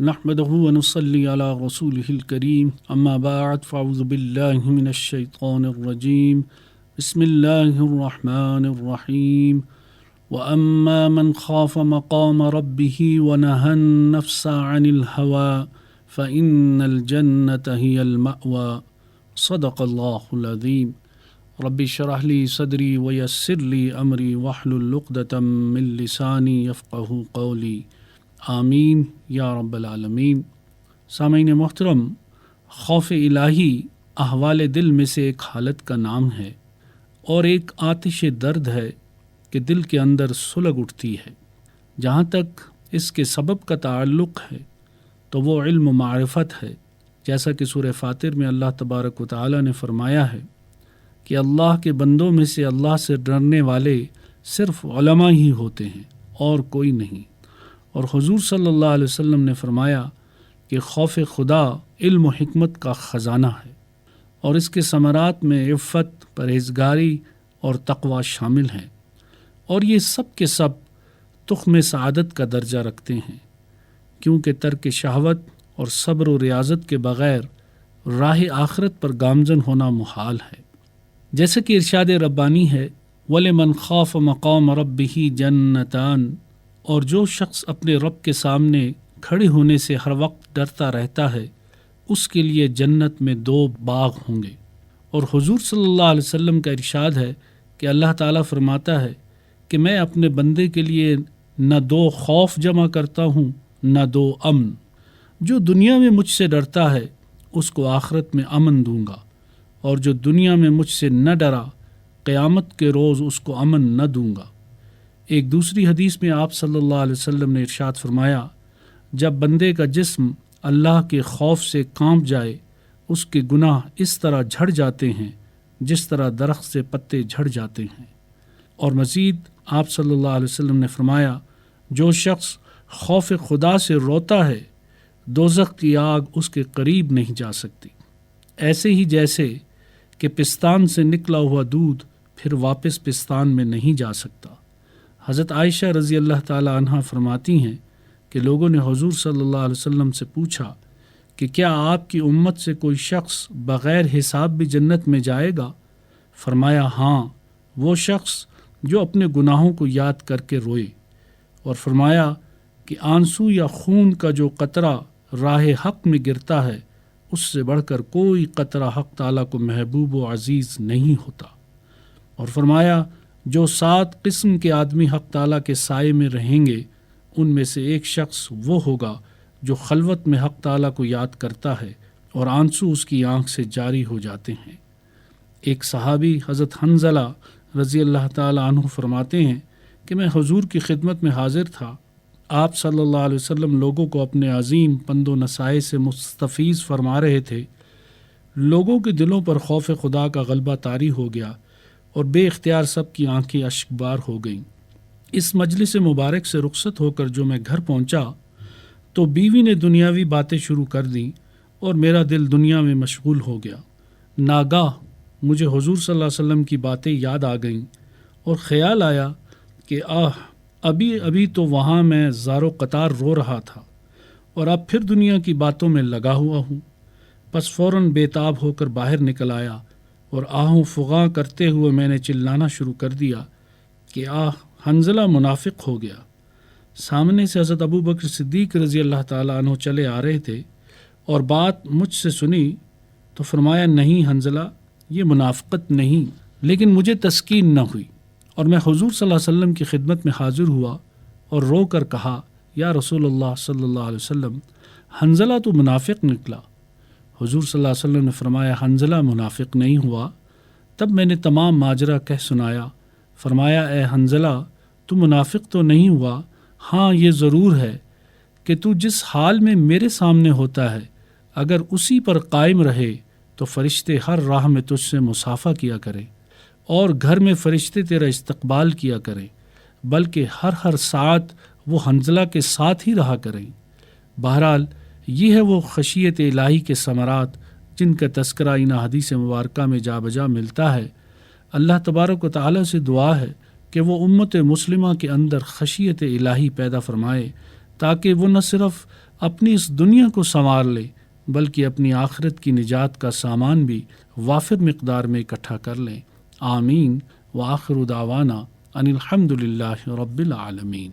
نحمده ونصلي على رسوله الكريم اما بعد فاعوذ بالله من الشيطان الرجيم بسم الله الرحمن الرحيم واما من خاف مقام ربه ونهى النفس عن الهوى فإن الجنة هي المأوى صدق الله العظيم رب اشرح لي صدري ويسر لي امری واحلل عقدۃ من لسانی یفقہوا قولی آمین یا رب العالمین۔ سامعین محترم، خوف الہی احوال دل میں سے ایک حالت کا نام ہے اور ایک آتش درد ہے کہ دل کے اندر سلگ اٹھتی ہے۔ جہاں تک اس کے سبب کا تعلق ہے تو وہ علم و معرفت ہے، جیسا کہ سورہ فاطر میں اللہ تبارک و تعالی نے فرمایا ہے کہ اللہ کے بندوں میں سے اللہ سے ڈرنے والے صرف علماء ہی ہوتے ہیں اور کوئی نہیں۔ اور حضور صلی اللہ علیہ وسلم نے فرمایا کہ خوف خدا علم و حکمت کا خزانہ ہے اور اس کے ثمرات میں عفت، پرہیزگاری اور تقوی شامل ہیں، اور یہ سب کے سب تخم سعادت کا درجہ رکھتے ہیں، کیونکہ ترک شہوت اور صبر و ریاضت کے بغیر راہ آخرت پر گامزن ہونا محال ہے۔ جیسا کہ ارشاد ربانی ہے وَلِمَنْ خَافَ مَقَامَ رَبِّهِ جَنَّتَانِ، اور جو شخص اپنے رب کے سامنے کھڑے ہونے سے ہر وقت ڈرتا رہتا ہے اس کے لیے جنت میں 2 باغ ہوں گے۔ اور حضور صلی اللہ علیہ وسلم کا ارشاد ہے کہ اللہ تعالیٰ فرماتا ہے کہ میں اپنے بندے کے لیے نہ 2 خوف جمع کرتا ہوں نہ 2 امن۔ جو دنیا میں مجھ سے ڈرتا ہے اس کو آخرت میں امن دوں گا، اور جو دنیا میں مجھ سے نہ ڈرا قیامت کے روز اس کو امن نہ دوں گا۔ ایک دوسری حدیث میں آپ صلی اللہ علیہ وسلم نے ارشاد فرمایا جب بندے کا جسم اللہ کے خوف سے کانپ جائے اس کے گناہ اس طرح جھڑ جاتے ہیں جس طرح درخت سے پتے جھڑ جاتے ہیں۔ اور مزید آپ صلی اللہ علیہ وسلم نے فرمایا جو شخص خوف خدا سے روتا ہے دوزخ کی آگ اس کے قریب نہیں جا سکتی، ایسے ہی جیسے کہ پستان سے نکلا ہوا دودھ پھر واپس پستان میں نہیں جا سکتا۔ حضرت عائشہ رضی اللہ تعالی عنہا فرماتی ہیں کہ لوگوں نے حضور صلی اللہ علیہ وسلم سے پوچھا کہ کیا آپ کی امت سے کوئی شخص بغیر حساب بھی جنت میں جائے گا؟ فرمایا ہاں، وہ شخص جو اپنے گناہوں کو یاد کر کے روئے، اور فرمایا کہ آنسو یا خون کا جو قطرہ راہ حق میں گرتا ہے اس سے بڑھ کر کوئی قطرہ حق تعالیٰ کو محبوب و عزیز نہیں ہوتا۔ اور فرمایا جو 7 قسم کے آدمی حق تعالیٰ کے سائے میں رہیں گے ان میں سے ایک شخص وہ ہوگا جو خلوت میں حق تعالیٰ کو یاد کرتا ہے اور آنسو اس کی آنکھ سے جاری ہو جاتے ہیں۔ ایک صحابی حضرت حنظلہ رضی اللہ تعالیٰ عنہ فرماتے ہیں کہ میں حضور کی خدمت میں حاضر تھا، آپ صلی اللہ علیہ وسلم لوگوں کو اپنے عظیم پند و نصائح سے مستفیض فرما رہے تھے۔ لوگوں کے دلوں پر خوف خدا کا غلبہ طاری ہو گیا اور بے اختیار سب کی آنکھیں اشک بار ہو گئیں۔ اس مجلس مبارک سے رخصت ہو کر جو میں گھر پہنچا تو بیوی نے دنیاوی باتیں شروع کر دیں اور میرا دل دنیا میں مشغول ہو گیا۔ ناگاہ مجھے حضور صلی اللہ علیہ وسلم کی باتیں یاد آ گئیں اور خیال آیا کہ ابھی تو وہاں میں زار و قطار رو رہا تھا اور اب پھر دنیا کی باتوں میں لگا ہوا ہوں۔ پس فوراً بے تاب ہو کر باہر نکل آیا اور آہوں فغاں کرتے ہوئے میں نے چلانا شروع کر دیا کہ حنظلہ منافق ہو گیا۔ سامنے سے حضرت ابو بکر صدیق رضی اللہ تعالیٰ عنہ چلے آ رہے تھے اور بات مجھ سے سنی تو فرمایا نہیں حنظلہ، یہ منافقت نہیں، لیکن مجھے تسکین نہ ہوئی اور میں حضور صلی اللہ علیہ وسلم کی خدمت میں حاضر ہوا اور رو کر کہا یا رسول اللہ صلی اللہ علیہ وسلم، حنظلہ تو منافق نکلا۔ حضور صلی اللہ علیہ وسلم نے فرمایا حنظلہ منافق نہیں ہوا۔ تب میں نے تمام ماجرا کہہ سنایا۔ فرمایا اے حنظلہ تو منافق تو نہیں ہوا، ہاں یہ ضرور ہے کہ تو جس حال میں میرے سامنے ہوتا ہے اگر اسی پر قائم رہے تو فرشتے ہر راہ میں تجھ سے مصافحہ کیا کریں اور گھر میں فرشتے تیرا استقبال کیا کریں، بلکہ ہر ساعت وہ حنظلہ کے ساتھ ہی رہا کریں۔ بہرحال یہ ہے وہ خشیت الہی کے ثمرات جن کا تذکرہ ان حدیث مبارکہ میں جا بجا ملتا ہے۔ اللہ تبارک و تعالیٰ سے دعا ہے کہ وہ امت مسلمہ کے اندر خشیت الہی پیدا فرمائے تاکہ وہ نہ صرف اپنی اس دنیا کو سنوار لے بلکہ اپنی آخرت کی نجات کا سامان بھی وافر مقدار میں اکٹھا کر لیں۔ آمین۔ وآخر دعوانا ان الحمد للہ رب العالمین۔